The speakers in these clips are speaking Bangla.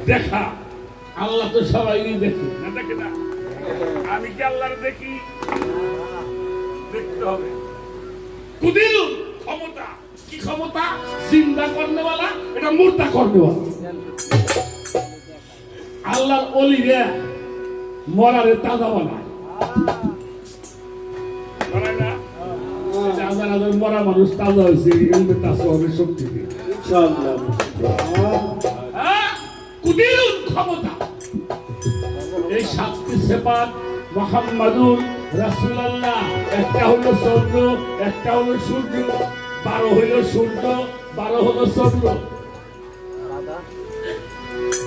দেখা। আল্লাহ তো সবাই দেখি না, দেখে না? আমি কি আল্লাহর দেখি? দেখতে হবে। কুদিল ক্ষমতা, কি ক্ষমতা? জিন্দা করনেওয়ালা, এটা মুর্দা করনেওয়ালা। আল্লাহর ওলিরা মরারে তাজা বানায়। মরা মানুষ তাজা হয়েছে, শক্তি ক্ষমতা। এই সাতটি সেপাত মুহাম্মাদুর রাসূলুল্লাহ, একটা হলো চন্দ্র, একটা হলো সূর্য, 12 হইল সূর্য, 12 হলো চন্দ্র।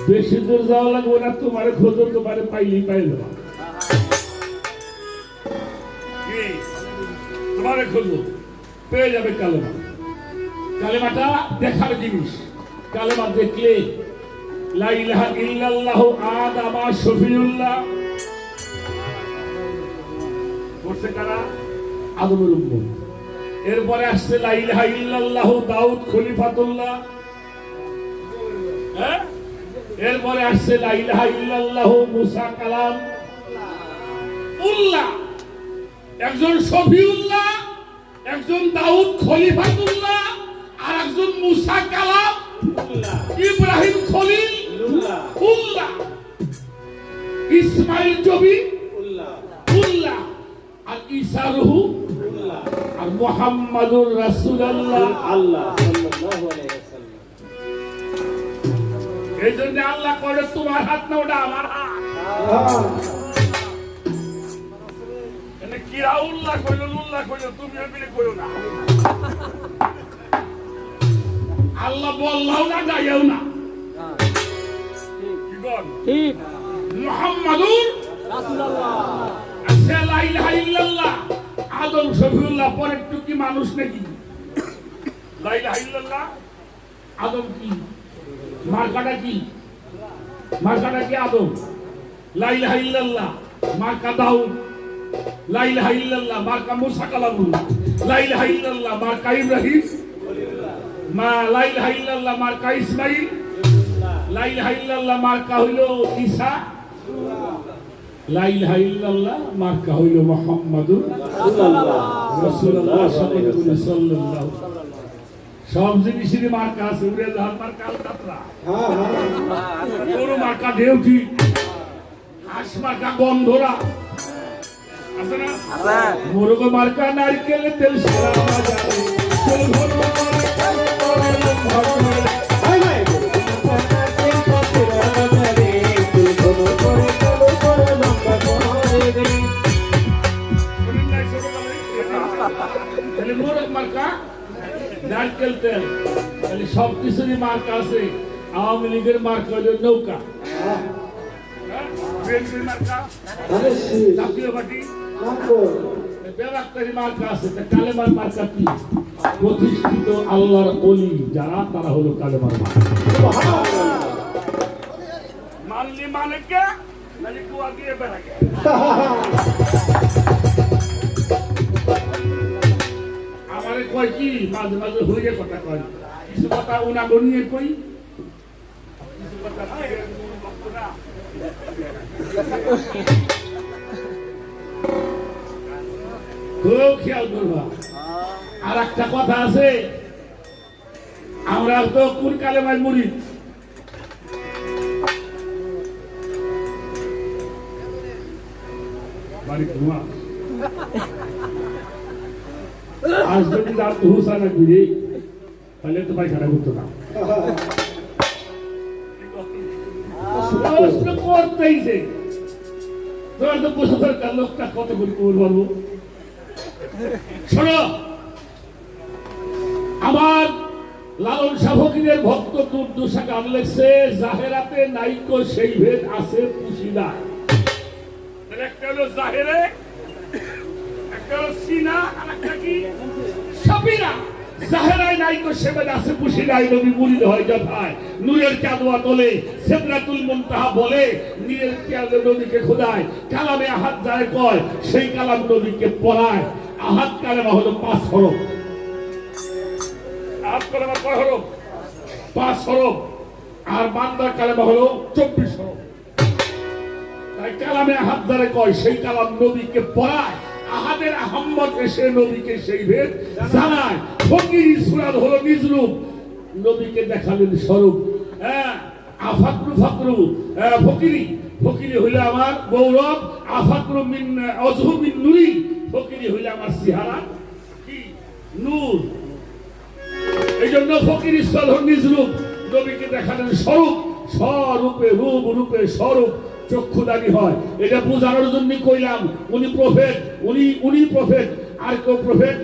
বেশি দূর যাওয়া লাগবে না, তোমার খোঁজো, তোমার পাইলেই পাইল না। তোমার খোঁজো, পেয়ে যাবে কালেমা। কালেমাটা দেখার জিনিস। কালেমা দেখলে লা ইলাহা ইল্লাল্লাহু আদামা শফিউল্লাহ করছে কারা? আদমের উম্মত। এরপরে আসছে লা ইলাহা ইল্লাল্লাহু দাউদ খলিফাতুল্লাহ। হ্যাঁ, এরপরে আসছে লা ইলাহা ইল্লাল্লাহু মুসা কালাম উল্লাহ। একজন শফিউল্লাহ, একজন দাউদ খলিফাতুল্লাহ, আর একজন মুসা কালাম ইব্রাহিম খলিল উল্লাহ, ইসমাইল জবি উল্লাহ, আর ঈসা রূহু উল্লাহ, আর মুহাম্মাদুর রাসূলুল্লাহ আল্লাহ সাল্লাল্লাহু আলাইহি ওয়াসাল্লাম। এইজন্য আল্লাহ করে তোমার হাত না, ওটা আমার হাত। এনে কিরা উল্লাহ কইলো, উল্লাহ কইলো, তুমি এমনি কইও না। আল্লাহ বললাও না, যাইও না। ঠিক মুহাম্মাদুর রাসূলুল্লাহ, লা ইলাহা ইল্লাল্লাহ। আদম শফিউল্লাহ পরের টুকি মানুষ নাকি? লা ইলাহা ইল্লাল্লাহ আদম কি? মার্কাটা কি? মার্কাটা কি? আদম। লা ইলাহা ইল্লাল্লাহ মার্কা দাউদ। লা ইলাহা ইল্লাল্লাহ মার্কা মুসা কালামুল্লাহ। লা ইলাহা ইল্লাল্লাহ মার্কা ইব্রাহিম। লা ইলাহা ইল্লাল্লাহ মার্কা ইসমাইল। লা ইলাহা ইল্লাল্লাহ মার্কা হইল ঈসা। লা ইলাহা ইল্লাল্লাহ মার্কা হইল মুহাম্মাদুর রাসূলুল্লাহ সাল্লাল্লাহু। সব জিনিসেরই মার্কা আছে। উড়ে যাওয়ার মার্কা আলকাতরা, গরু মার্কা ঢেউটি, হাঁস মার্কা গন্ধরা আছে না? মোরগ মার্কা নারকেলের তেল সারা বাজারে। মোরগ মার্কা নারকেল তেল, সব কিছুরই মার্কা আছে। আওয়ামী লীগের মার্কা হইল নৌকা, জাতীয় পার্টি বেলাক্তারি মার্কা আছে। কালেমার মার্কা কি? প্রতিষ্ঠিত আল্লাহর ওলি যারা, তারা হলো কালেমার মার্কা। মানলি মানে কে? নাকি কুয়া দিয়ে বেড়াকে? আমারে কয় কি, মাঝে মাঝে হইয়ে কথা কয়, কিছু কথা উনাগো নিয়ে কই, কিছু কথা খুব খেয়াল করবা। আর একটা কথা আছে, আমরা তো কোন কালেমায় মুরিদ? বাড়ি ঘুমা আজ যদি রাত হুসা না ঘুরে, তাহলে তো পায়খানা করতো না। প্রশ্ন করতেইছে, তোমার তো 75 লোকটা কত করে কবুল বলবো? শোনো, আমার লালন শাহ ফকিরের ভক্ত দুর্দশা গান লেখছে, জাহেরাতে নাইকো সেই ভেদ আছে পুশিদা। একটা হলো জাহেরে, একটা হলো সিনা, আর একটা কি সাবিরা। জাহেরায় নাইকো সে ভেদ আছে পুশিদায়, নবী মুরিদ হয় যথায়। নূরের চাঁদোয়া তোলে, সিদরাতুল মুনতাহা বলে, নীরের পেয়ালে নবীকে খোদায়। কালামে আহাদ যায় কয়, সেই কালাম নবীকে পড়ায়। আহাদ কালেমা হলো 5 হরফ। আহাদ কালেমা কয় হরফ? 5 হরফ। আর বান্দার কালেমা হলো 24 হরফ। তাই কালামে আহাদ দ্বারা কয় সেই কালাম নবীকে পড়ায়, আহাদের আহম্মদ এসে নবীকে সেই ভেদ জানায়। ফকিরি সূরা হলো নিজ রূপ, নবীকে দেখালেন স্বরূপ। হ্যাঁ, আফাকরু ফাকরু, ফকিরি ফকিরি হইলে আমার গৌরব, আফাকরু মিন অজহু মিন নুরি, ফকিরি হইলে আমার চেহারা কি নূর। এই জন্য ফকিরি স্থল নিজ রূপ, নবীকে দেখালেন স্বরূপ, স্বরূপে রূপ, রূপে স্বরূপ চক্ষুদানি হয়। এটা বোঝানোর জন্য কইলাম উনি প্রফেট, উনি প্রফেট, আর কেউ প্রফেট।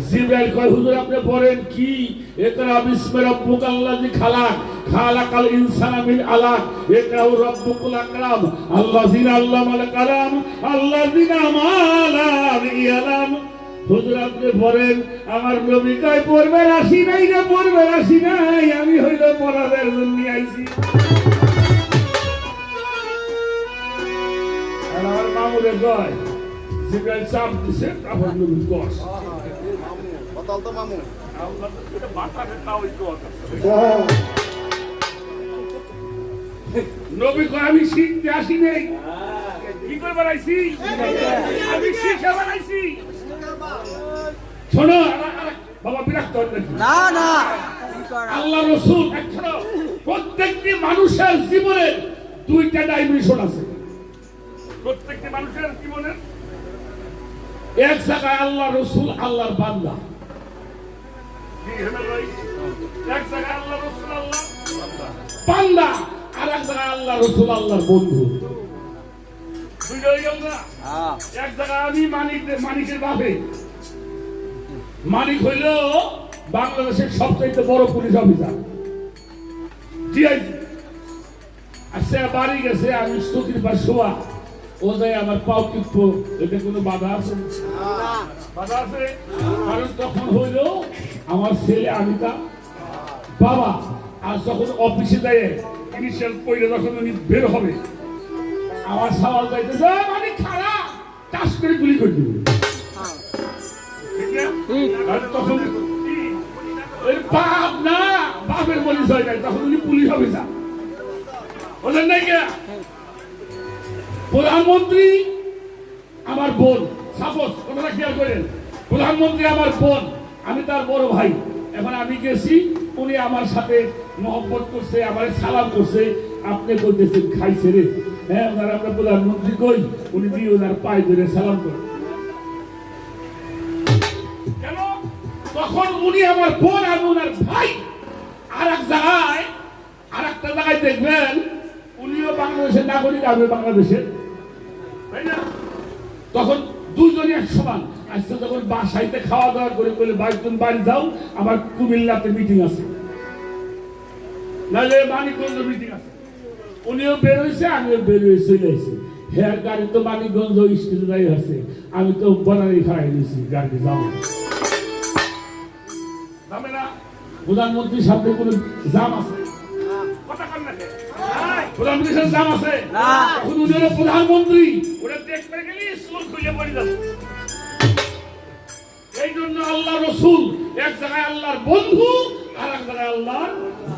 জিবরাইল কয় হুজুর আপনি পড়েন কি, ইকরা বিসমি রাব্বিকাল্লাযী খালাক, খালাকাল ইনসানা মিন আলাক, ইকরা রাব্বুকুল আকরাম, আল্লাযিনা আল্লামাল কালাম, আল্লাযিনা মা লা ইয়ালাম। হুজুর আপনি পড়েন, আমার নবী কয় পড়বে রাশি নাই রে, পড়বে রাশি নাই, আমি হইল পড়াবার জন্য আইছি। আর আমার মামুরে কয় জিবরাইল চাপ দিছে, আমার নবী কস তো মামু নবী কয় আমি শিখতে আসি নাই, কি করে বানাইছি, আমি শিখে বানাইছি। শোনো বাবা, বিরক্ত হন না না, আল্লাহ রাসূল একশো, প্রত্যেকটি মানুষের জীবনে দুইটা ডাইমেনশন আছে। প্রত্যেকটি মানুষের জীবনে এক জায়গায় আল্লাহ রাসূল আল্লাহর বান্দা, এক জায়গায় আল্লাহ রাসূল আল্লাহর বান্দা, আর এক জায়গায় আল্লাহ রাসূল আল্লাহর বন্ধু। বুঝতে গেল না? এক জায়গায় আমি মানিকের বাপে, মানিক হইল বাংলাদেশের সবচেয়ে বড় পুলিশ অফিসার, ডিআইজি। আচ্ছা বাড়ি গেছে, আমি চৌকির পাশ শোয়া, ও যায় আমার পাও টিপো, এতে কোনো বাধা আছে? বাধা আছে? কারণ তখন হইল আমার ছেলে, আমি তা বাবা। আর যখন অফিসে যায় ইনিশিয়াল কইলে যখন উনি বের হবে, আমার সওয়াল যাইতেছে মানে খারাপ, টাস করে গুলি করে দিব। তখন বাপ না, বাপের পরিচয় নাই, তখন উনি পুলিশ অফিসার বলেন নাই কে? প্রধানমন্ত্রী আমার বোন, সাপোজ কথাটা খেয়াল করেন, প্রধানমন্ত্রী আমার বোন, আমি তার বড় ভাই। এখন আমি গেছি, উনি আমার সাথে মহব্বত করছে, আমার সালাম করছে, আপনি কইতেছেন খাইছে রে। হ্যাঁ, ওনার আমরা প্রধানমন্ত্রী কই, উনি দিয়ে ওনার পায়ে ধরে সালাম করে। কেন? তখন উনি আমার বোন, আমি ওনার ভাই। আর এক জায়গায়, আর একটা জায়গায় দেখবেন উনিও বাংলাদেশের নাগরিক, আমি বাংলাদেশের, তাই না? তখন দুজনই এক সমান। আজকে যখন বাসাইতে খাওয়া দাওয়া করে বলে বাইকজন বাড়ি যাও, আমার কুমিল্লাতে মিটিং আছে, নাহলে মানিকগঞ্জ মিটিং আছে। উনিও বের হয়েছে, আমিও বের হয়ে চলে আসছি। হ্যাঁ, গাড়ি তো মানিকগঞ্জ স্টেশনে যাই আছে, আমি তো বনারি খাই নিয়েছি, গাড়ি যাবো যাবে না। প্রধানমন্ত্রীর সাথে কোনো জাম আছে? কথা কন না, প্রধানমন্ত্রীর সাথে জাম আছে? এখন উনি হলো প্রধানমন্ত্রী, ওটা দেখতে গেলে স্কুল খুলে পড়ে যাবে। এই জন্য আল্লাহ রাসূল এক জায়গায় আল্লাহর বন্ধু, আর এক জায়গায় আল্লাহর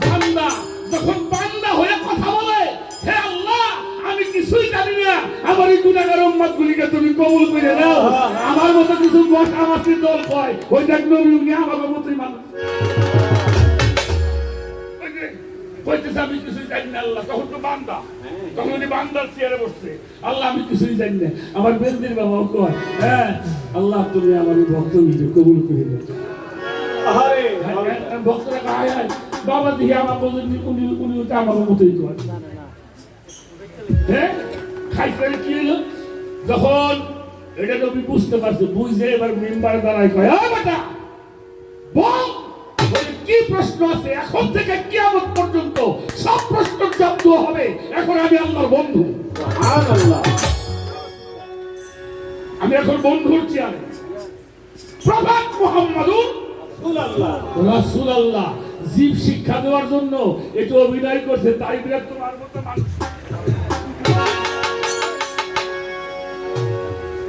বান্দা। যখন বান্দা হয়ে কথা বলে, হে আল্লাহ আমি কিছুই জানি না, আমার এই গুনাহগার উম্মতগুলিকে তুমি কবুল করে নাও। আমার মতো কিছু মশামাছির দল কয়, ওই দেখ নবী উনি আমার মতোই মানুষ কইতেছে আমি কিছুই জানি না আল্লাহ। তখন তো বান্দা, তখন উনি বান্দার চেয়ারে বসছে, আল্লাহ আমি কিছুই জানি না। আমার বেনজির বাবাও কয়, হ্যাঁ আল্লাহ তুমি আমার এই ভক্তগুলিকে কবুল করে নাও। ভক্তরা কয় বাবা দিয়ে আমার উনি আমার মতোই কয়। হ্যাঁ, খাইতে কি হলো? যখন এটা নবী বুঝতে পারছে, বুঝে এবার মেম্বার দাঁড়ায় কয়, বেটা বল কি প্রশ্ন আছে? এখন থেকে কিয়ামত পর্যন্ত সব প্রশ্নের জবাব দেওয়া হবে। এখন আমি আল্লাহর বন্ধু, আমি এখন বন্ধুর চেয়ারে। প্রফেট মুহাম্মাদুর রাসূলুল্লাহ জীব শিক্ষা দেওয়ার জন্য একটু অভিনয় করছে, তাই বিরাট তোমার মতো মানুষ।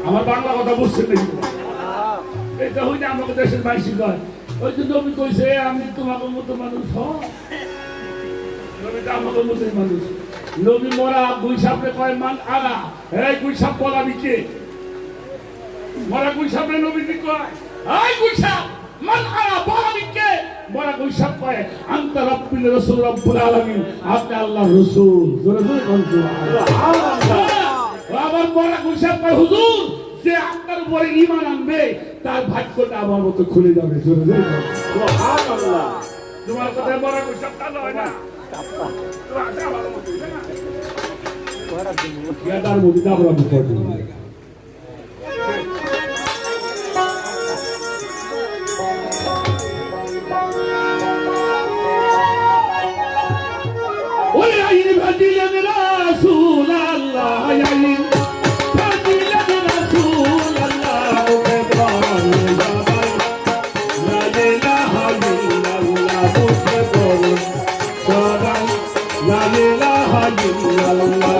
আমার বাংলা কথা বুঝছেন নাকি? এটা হইলে আমাকে দেশের বাইশি কয় ওই যে নবী কইছে আমি তোমাকে মতো মানুষ হয় নবীটা আমাকে মতোই মানুষ নবী মরা দুই সাপে কয় মান আরা এই দুই সাপ বলাবি কে মরা দুই সাপে নবী কি কয় এই দুই সাপ মান আরা বলাবি কে মরা দুই সাপ কয় আনতা রাব্বুল রাসূল রাব্বুল আলামিন আপনি আল্লাহর রাসূল জোরে জোরে কোন সুবহানাল্লাহ আবার মরা দুই সাপ কয় হুজুর যে আপনার উপরে ঈমান আনবে তার ভাগ্যটা আমার মতো খুলে যাবে জোরে জোরে সুবহানাল্লাহ তোমার কথায় মরা দুই সাপ তা হয় না Quedar mudar para o pódio. Olha aí, Vadilha de Rasulallah, olha aí, Vadilha de Rasulallah, o Pedro, la ilaha illallah, o Pedro, la ilaha illallah.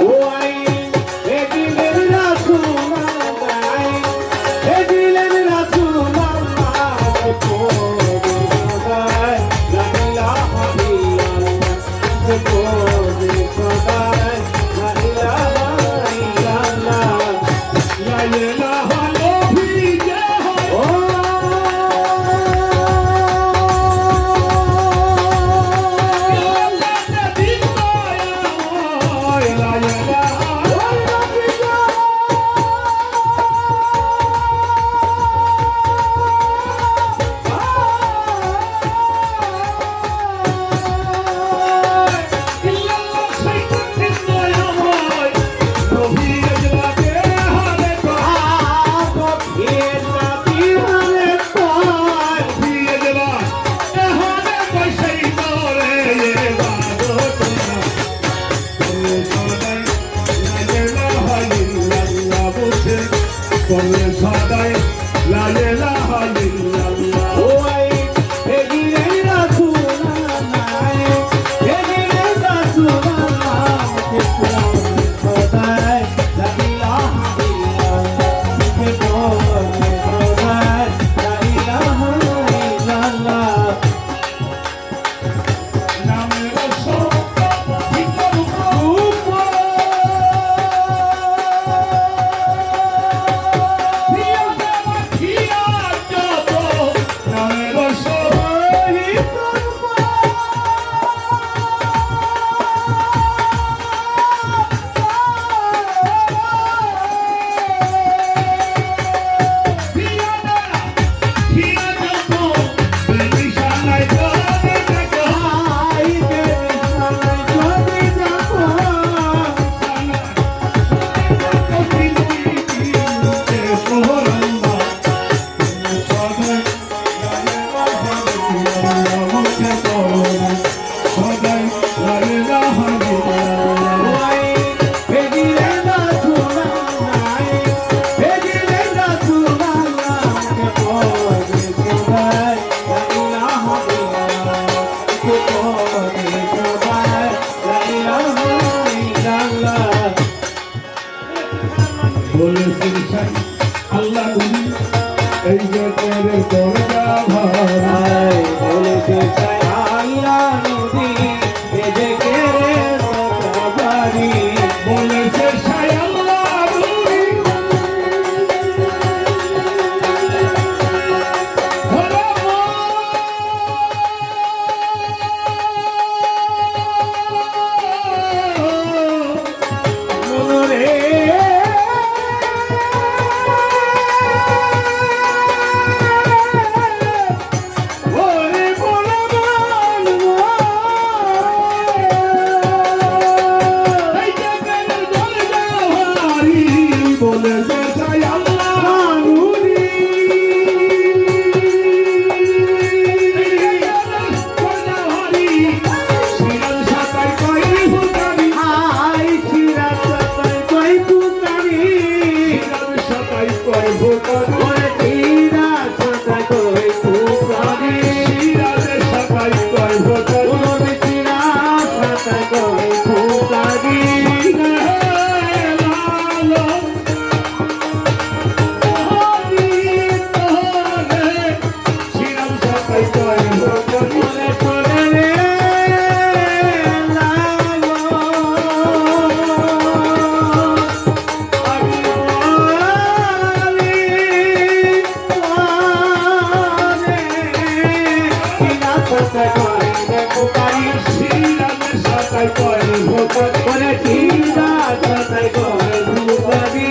সাথে করে ভোকারি সিরাজের সাথে করে ভোকারি করে সিরাজ সাথে করে ভোকারি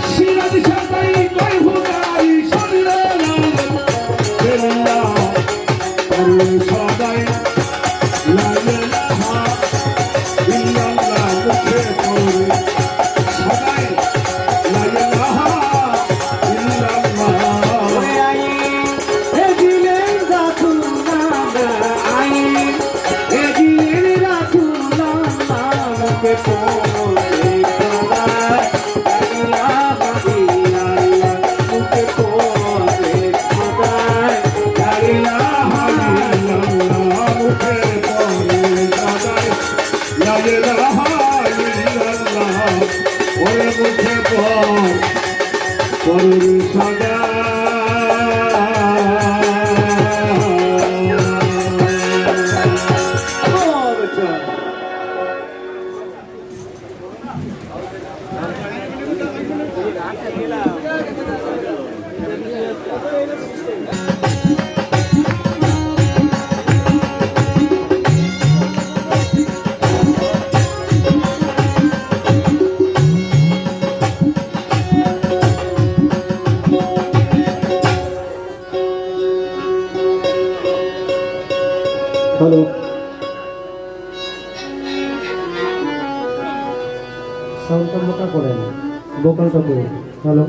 সিরাজ সাথে করে ভোকারি সদরে লাল সদাই লাগে ইল্লাল্লাহ মুখে পড়ে সদাই লাগে ইল্লাল্লাহ আই এ দিলে রাখুন না আই এ দিলে রাখুন না কে পড়ে তোরা ইলাহা ইল্লাল্লাহ মুখে পড়ে তোরা ইলাহা ইল্লাল্লাহ মুখে পড়ে সদাই লাগে ইল্লাল্লাহ ওরে মুখে পড়ে হ্যালো সাউন্ডটা মোটা করেন ভোকালটা করুন হ্যালো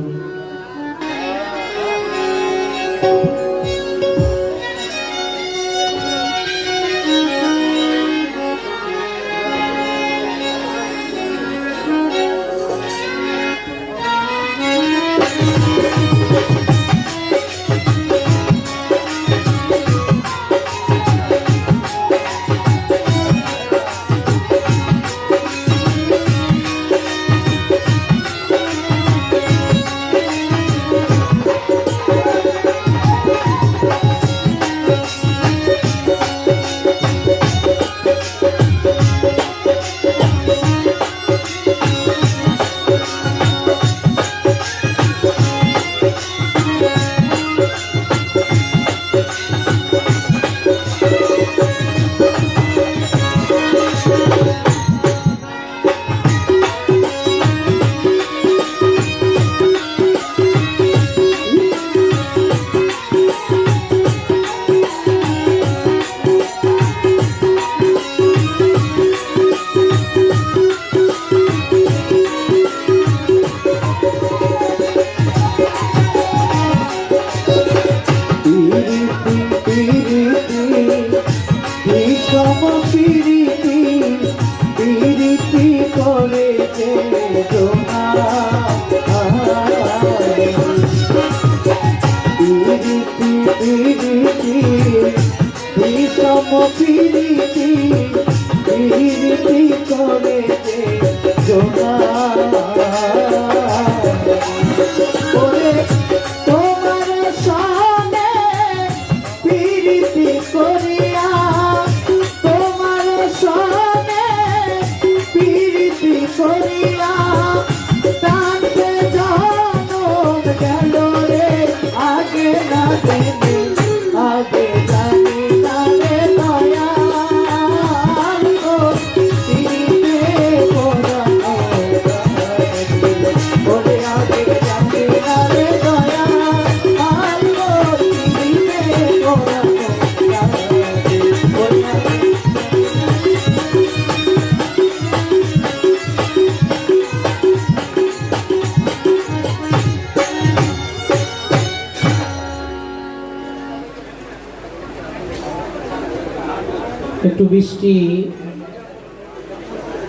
একটু বৃষ্টি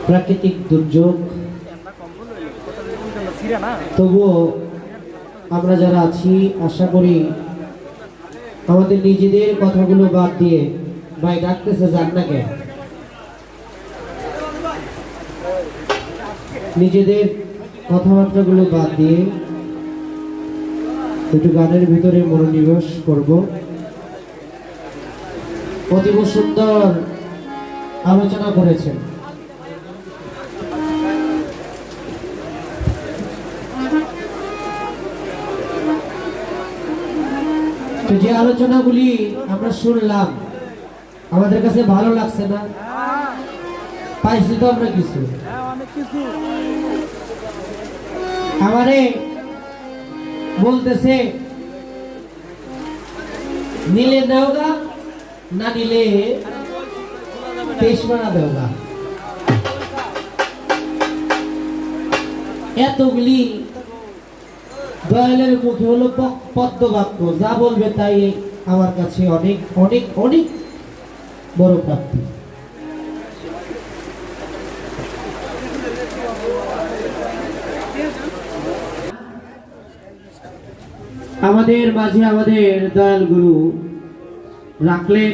প্রাকৃতিক দুর্যোগ তবুও আমরা যারা আছি আশা করি আমাদের নিজেদের কথাগুলো বাদ দিয়ে ভাই ডাকতেছে যান না কেন নিজেদের কথাবার্তাগুলো বাদ দিয়ে একটু গানের ভিতরে মনোনিবেশ করব অতীব সুন্দর আলোচনা করেছেন তো যে আলোচনাগুলি আমরা শুনলাম আমাদের কাছে ভালো লাগছে না? পাইছি তো আমরা কিছু। আমারে বলতেছে নিলে দেওগা, না নিলে তেজপাতা দেওগা। এতগুলি দয়ালের মুখে হলো পদ্ম বাক্য, যা বলবে তাই আমার কাছে অনেক অনেক অনেক বড় প্রাপ্তি। আমাদের মাঝে আমাদের দয়াল গুরু রাখলেন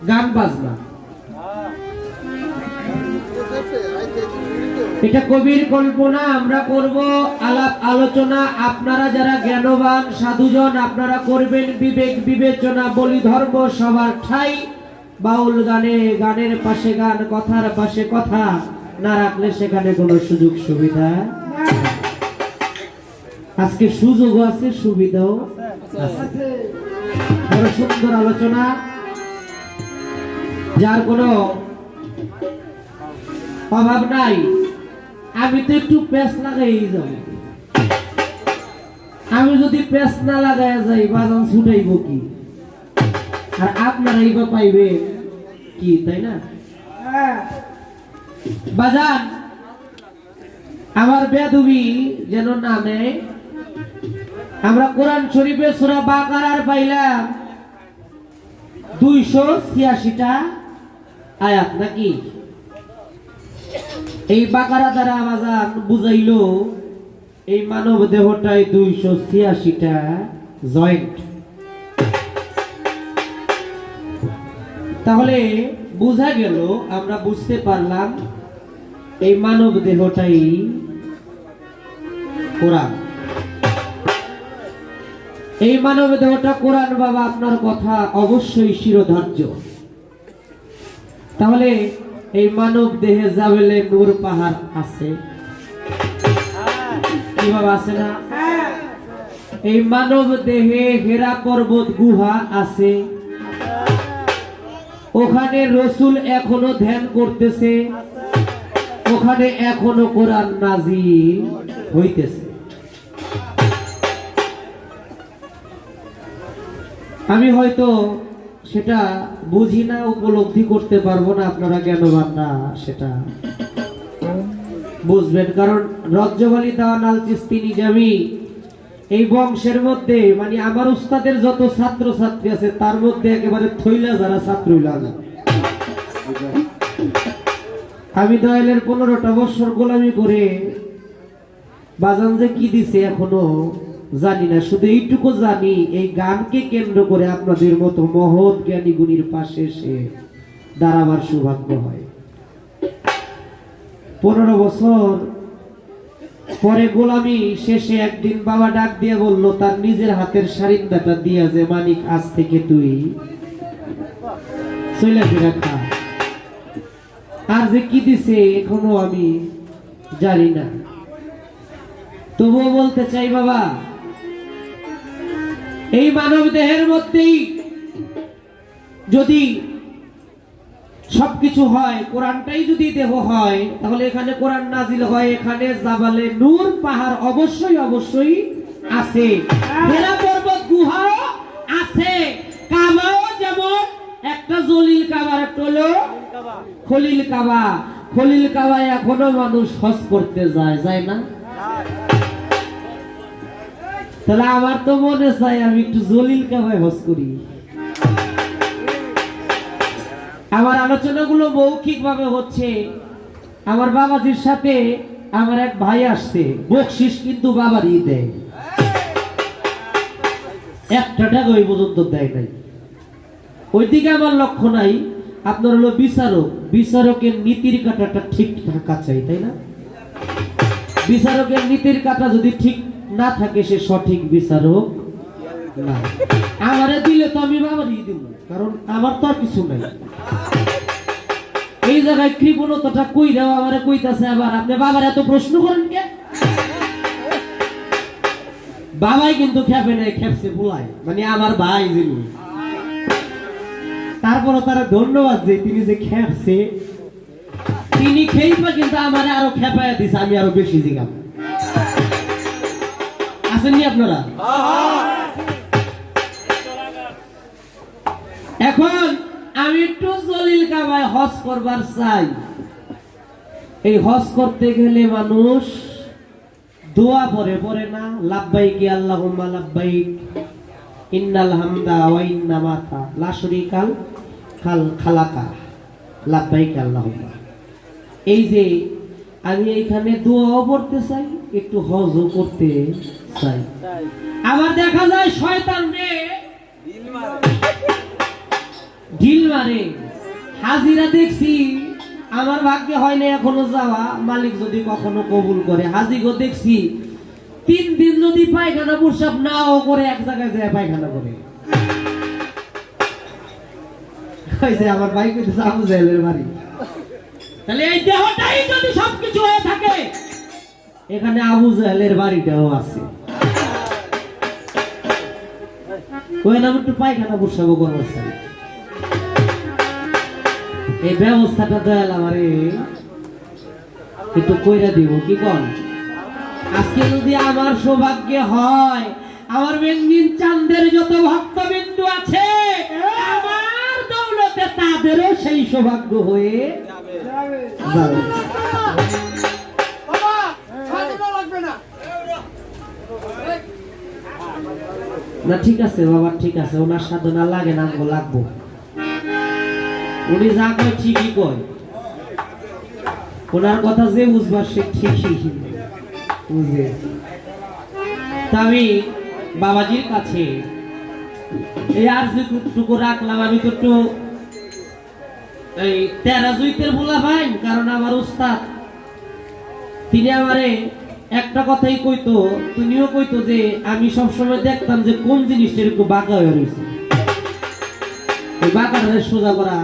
গান বাজনা। এটা কবির কল্পনা, আমরা করব আলাপ আলোচনা। আপনারা যারা জ্ঞানবান সাধুজন আপনারা করবেন বিবেক বিবেচনা। বলি ধর্ম সবার ঠাই, বাউল গানে গানের পাশে গান, কথার পাশে কথা না রাখলে সেখানে কোনো সুযোগ সুবিধা। আজকে সুযোগও আছে, সুবিধাও আছে। বড় সুন্দর আলোচনা, যার কোনো অভাব নাই। আমি তো একটু পেস লাগাই যাব, আমি যদি পেস না লাগাই যাই বাজান ছুটাইব কি, আর আপনারাই বা পাইবে কি, তাই না? বাজান আমার বেদবি যেন না নেয়। আমরা কোরআন শরীফে সূরা বাকারার পাইলাম 286টা আয়াত নাকি? এই বাকারা দ্বারা বাজান বুঝাইলো এই মানব দেহটায় 286টা জয়েন্ট। তাহলে বোঝা গেল, আমরা বুঝতে পারলাম এই মানব দেহটাই কোরআন। এই মানব দেহটা কোরআন। বাবা আপনার কথা অবশ্যই শিরোধার্য। তাহলে এই মানব দেহে যাবেলে নূর পাহাড় আছে কি বাবা, আছে না? এই মানব দেহে হেরা পর্বত গুহা আছে, ওখানে রসুল এখনো ধ্যান করতেছে, ওখানে এখনো কোরআন নাজিল হইতেছে। আমি হয়তো সেটা বুঝি না, উপলব্ধি করতে পারবো না, আপনারা জ্ঞানবান না সেটা বুঝবেন। কারণ রজ্জবালি দেওয়ান আল চিস্তি নিজামি এই বংশের মধ্যে, মানে আমার উস্তাদের যত ছাত্র ছাত্রী আছে তার মধ্যে একেবারে থইলা যারা ছাত্র লাগে। আমি দয়ালের 15টা বছর গোলামি করে বাজান যে কি দিছে এখনো জানি না। শুধু এইটুকু জানি, এই গানকে কেন্দ্র করে আপনাদের মতো মহৎ জ্ঞানী গুণীর পাশে এসে দাঁড়াবার সৌভাগ্য হয়। 15 বছর পরে গোলামি শেষে একদিন বাবা ডাক দিয়ে বলল, তার নিজের হাতের সারিন্দাটা দিয়া যে, মানিক আজ থেকে তুই চলে ফিরা খা। আর যে কি দিছে এখনো আমি জানি না। তবুও বলতে চাই বাবা, এই মানব দেহের মধ্যেই যদি সবকিছু হয়, কোরআনটাই যদি দেহ হয়, তাহলে এখানে কোরআন নাজিল হয়, এখানে জাবালে নূর পাহাড় অবশ্যই অবশ্যই আছে, হেরা পর্বত গুহাও আছে, কাবাও যেমন একটা জলিল কাবা, একটা হলো খলিল কাবা। খলিল কাবায় এখনো মানুষ হজ করতে যায় না? তাহলে আমার তো মনে চাই আমি একটু জলিল কাবায় হজ করি। আমার আলোচনাগুলো মৌখিক ভাবে হচ্ছে। আমার বাবাজির সাথে আমার এক ভাই আসছে, বকশিস কিন্তু বাবারই দেয়, 1 টাকা ওই পর্যন্ত দেয় নাই। ওইদিকে আমার লক্ষ্য নাই। আপনার হলো বিচারক, বিচারকের নীতির কাঁটাটা ঠিক থাকা চাই, তাই না? বিচারকের নীতির কাঁটা যদি ঠিক না থাকে সে সঠিক বিচারক না। আমারে দিলে তো আমি বাবারই দিব, কারণ আমার তো আর কিছু নাই। এই জায়গায় কৃপণতাটা কই দেওয়া আমারে কইতাছে, আবার আপনি বাবার এত প্রশ্ন করেন কে? বাবাই কিন্তু খেপে নাই, খেপছে ভুলাই, মানে আমার ভাই যিনি। তারপরও তারা ধন্যবাদ যে তিনি যে খেপছে, তিনি খেইপা কিন্তু আমার আরো খেপায়া দিছে, আমি আরো বেশি জিগাম। আসেননি আপনারা? এখন আমি একটু জলিল কামায় হজ করবার চাই। এই হজ করতে গেলে মানুষ দোয়া পড়ে না? লাব্বাইক আল্লাহুম্মা লাব্বাইক ইন্নাল হামদা ওয়া ইন্নামাতা লা শারীকা খালাকা লাব্বাইক আল্লাহুম্মা। এই যে আমি এইখানে দোয়াও পড়তে চাই, একটু হজও করতে চাই। আবার দেখা যায় শয়তান রে ঢিল মারে। হাজিরা দেখছি, আমার ভাগ্যে হয় না এখনো যাওয়া, মালিক যদি কখনো কবুল করে। হাজিগো দেখছি 3 দিন যদি পায়খানা প্রসাব নাও করে এক জায়গায় যায় পায়খানা করে। আমার ভাই কইতেছে আবু জাহেলের বাড়ি। তাহলে এই দেহটাই যদি সবকিছু হয়ে থাকে, এখানে আবু জাহেলের বাড়িটাও আছে। কই না একটু পায়খানা প্রসাব করবার চাই। এই ব্যবস্থাটা দয়াল আমারে একটু কইরা দিব, কি কোন? আজকে যদি আমার সৌভাগ্য হয়, আমার বেঞ্জিন চাঁদের যত ভক্তবিন্দু আছে, আমার দৌলতে তাদেরও সেই সৌভাগ্য হয়ে যাবে। না ঠিক আছে বাবা, ঠিক আছে, ওনার সাধনা লাগে না, লাগবো। উনি যা কয় ঠিকই কয়, ওনার কথা যে বুঝবার সে ঠিকই বুঝে। তা আমি বাবাজির কাছে এই আর যেটুকু রাখলাম, আমি তো একটু এই তেরাজুইতের বলা ভাই, কারণ আমার উস্তাদ তিনি আমারে একটা কথাই কইতো, তিনিও কইতো যে আমি সবসময় দেখতাম যে কোন জিনিসটা একটু বাঁকা হয়ে রয়েছে, ওই বাঁকাটা সোজা করা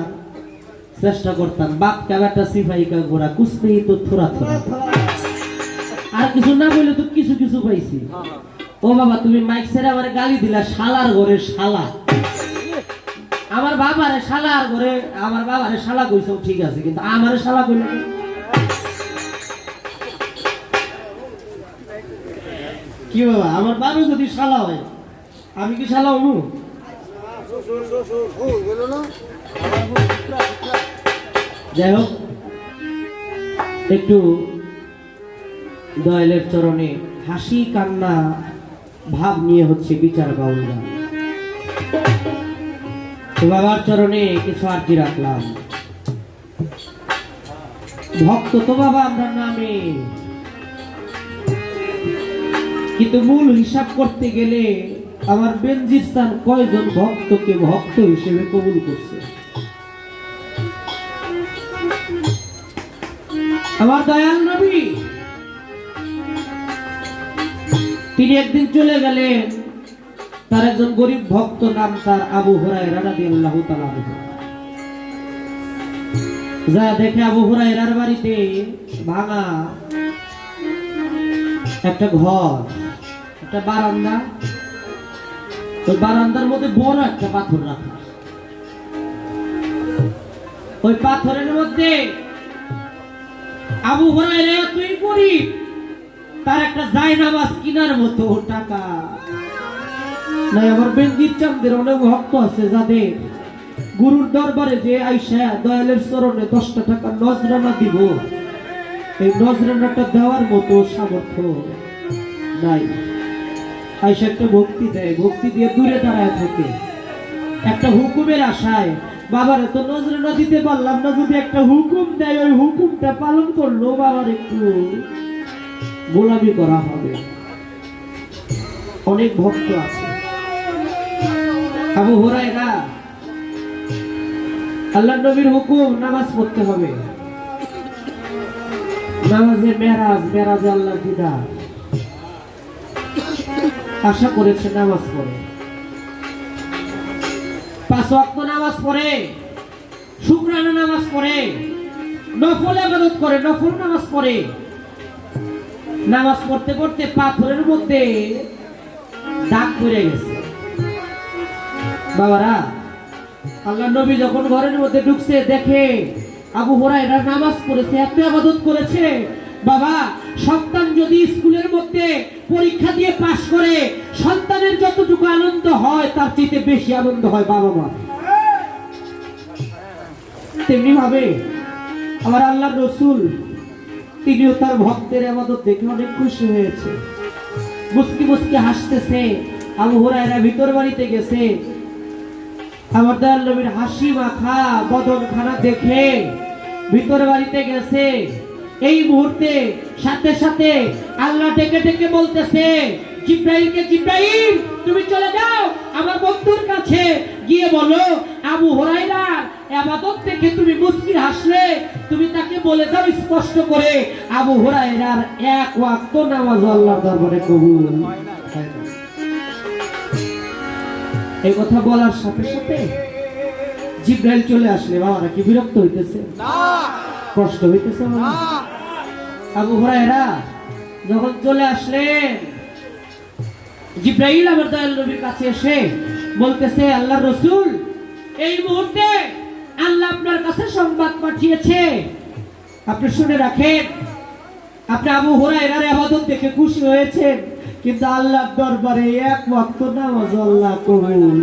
চেষ্টা করতাম। বাপ কা বেটা সিপাহি কা গোড়া কুছ নেই তো থোড়া থোড়া। আর কিছু না বললে তো কিছু কিছু পাইছি। ও বাবা, তুমি মাইক ছেড়ে আমার গালি দিলা, শালার ঘরে শালা। আমার বাবারে শালার ঘরে, আমার বাবারে শালা কইছো ঠিক আছে, কিন্তু আমারে শালা কইলে কি বাবা? আমার বাবা যদি শালা হয়, আমি কি শালা হবো? যাই হোক, একটু দয়ালের চরণে হাসি কান্না ভাব নিয়ে হচ্ছে বিচার বাউল গান। তো বাবার চরণে কিছু আরজি রাখলাম। ভক্ত তো বাবা আমরা নামে, কিন্তু মূল হিসাব করতে গেলে আমার বেনজির স্থান কয়জন ভক্তকে ভক্ত হিসেবে কবুল করছে? আমার দয়াল নবী তিনি একদিন চলে গেলেন, তার একজন গরিব ভক্ত, নাম তার আবু হুরায়রা রাদিয়াল্লাহু তাআলা আনহু। যা দেখে আবু হুরায়রার বাড়িতে ভাঙা একটা ঘর, একটা বারান্দা, ওই বারান্দার মধ্যে বড় একটা পাথর রাখা। ওই পাথরের মধ্যে আবু হুরায়রা তুই গরিব, তার একটা জায়নামাজ কিনার মতো টাকা নাই। আমার বেনজির চাঁদের অনেক ভক্ত আছে যাদের গুরুর দরবারে যে আইসা দয়ালের চরণে 10টা টাকা নজরানা দিব, এই নজরানাটা দেওয়ার মতো সামর্থ্য নাই। আইসা একটা ভক্তি দেয়, ভক্তি দিয়ে দূরে দাঁড়ায় থাকে একটা হুকুমের আশায়। বাবারে তো নজরানা দিতে পারলাম না, যদি একটা হুকুম দেয় ওই হুকুমটা পালন করলো বাবার একটু গোলামি করা হবে। অনেক ভক্ত আছে। আবু হুরায়রা, আল্লাহর নবীর হুকুম নামাজ পড়তে হবে, নামাজে মেরাজ, মেরাজে আল্লাহর দিদার, আশা করেছে নামাজ পড়ে, 5 ওয়াক্ত নামাজ পড়ে, শুকরানা নামাজ পড়ে, নফল ইবাদত করে, নফল নামাজ পড়ে। নামাজ পড়তে পড়তে পাথরের মধ্যে দাগ পড়ে গেছে। বাবারা আল্লাহ নবী যখন ঘরের মধ্যে ঢুকছে দেখে আবু হুরায়রা নামাজ পড়েছে, এত ইবাদত করেছে। বাবা, সন্তান যদি স্কুলের মধ্যে পরীক্ষা দিয়ে পাশ করে সন্তানের যতটুকু আনন্দ হয় তার চেয়ে বেশি আনন্দ হয় বাবা মা। তেমনি ভাবে আমার আল্লাহর রাসূল তিনিও তার ভক্তের ইবাদত দেখে অনেক খুশি হয়েছে, মুস্কি মুস্কি হাসতেছে। আবু হুরায়রা ভিতর বাড়িতে গেছে, আমার দয়াল নবীর হাসি মাখা বদনখানা দেখে ভিতর বাড়িতে গেছে। এই মুহূর্তে সাথে সাথে আল্লাহ ডেকে ডেকে বলতেছে জিব্রাইলকে, জিব্রাইল তুমি চলে যাও আমার বন্ধুর কাছে, গিয়ে বলো আবু হুরায়রার ইবাদত দেখে তুমি মুস্কি হাসলে, তুমি তাকে বলে দাও স্পষ্ট করে আবু হুরায়রার এক ওয়াক্ত নামাজ আল্লাহর দরবারে কবুল। এই কথা বলার সাথে সাথে জিব্রাইল চলে আসলে বাবারা কি বিরক্ত হইতেছে? কষ্ট হইতেছে? আবু হুরায়রা যখন চলে আসলেন, জিব্রাইল আমার দয়াল নবীর কাছে এসে বলতেছে আল্লাহর রাসূল, এই মুহূর্তে আল্লাহ আপনার কাছে সংবাদ পাঠিয়েছে, আপনি শুনে রাখেন। আপনি আবু হুরায়রার ইবাদত দেখে খুশি হয়েছেন, কিন্তু আল্লাহর দরবারে এক ওয়াক্ত নামাজ আল্লাহ কবুল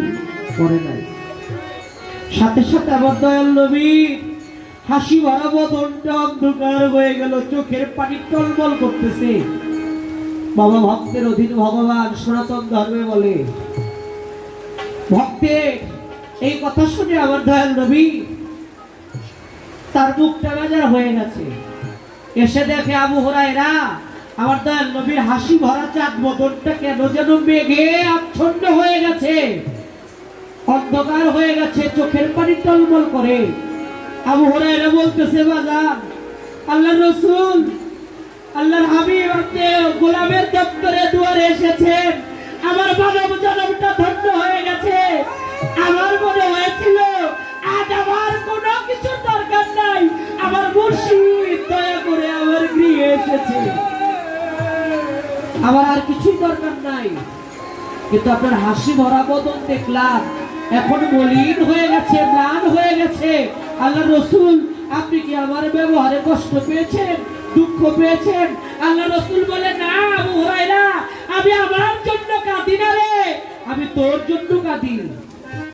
করে নাই। সাথে সাথে আমার দয়াল নবী হাসি ভরা বদনটা অন্ধকার হয়ে গেল, চোখের পানি টলমল করতেছে। বাবা, ভক্তের অধীন ভগবান সনাতন ধর্মে বলে, ভক্তের এই কথা শুনে আমার দয়াল নবী তার মুখটা বাজার হয়ে গেছে। এসে দেখে আবু হুরায়রা আমার দয়াল নবীর হাসি ভরা চাঁদ বদনটা কেন যেন মেঘে আচ্ছন্ন হয়ে গেছে, অন্ধকার হয়ে গেছে, চোখের পানি টলমল করে। আবু হুরায়রা বলতেছে, বাজান আল্লাহর রাসূল, আল্লাহর হাবিব আপনি গোলামের দপ্তরে দুয়ারে এসেছেন, আমার মানব জনমটা ধন্য হয়ে গেছে। আমার মনে হয়েছিল আজ আমার কোনো কিছু দরকার নাই, আমার মুর্শিদ দয়া করে আমার গৃহে এসেছে, আমার আর কিছুই দরকার নাই। কিন্তু আপনার হাসি ভরা বদন দেখলাম এখন মলিন হয়ে গেছে, ম্লান হয়ে গেছে। আল্লাহর রাসূল, আপনি কি আমার ব্যবহারে কষ্ট পেয়েছেন, দুঃখ পেয়েছেন? আল্লাহর রাসূল বলে, না আবু হুরায়রা, আমি আমার জন্য কাঁদি না রে, আমি তোর জন্য কাঁদি।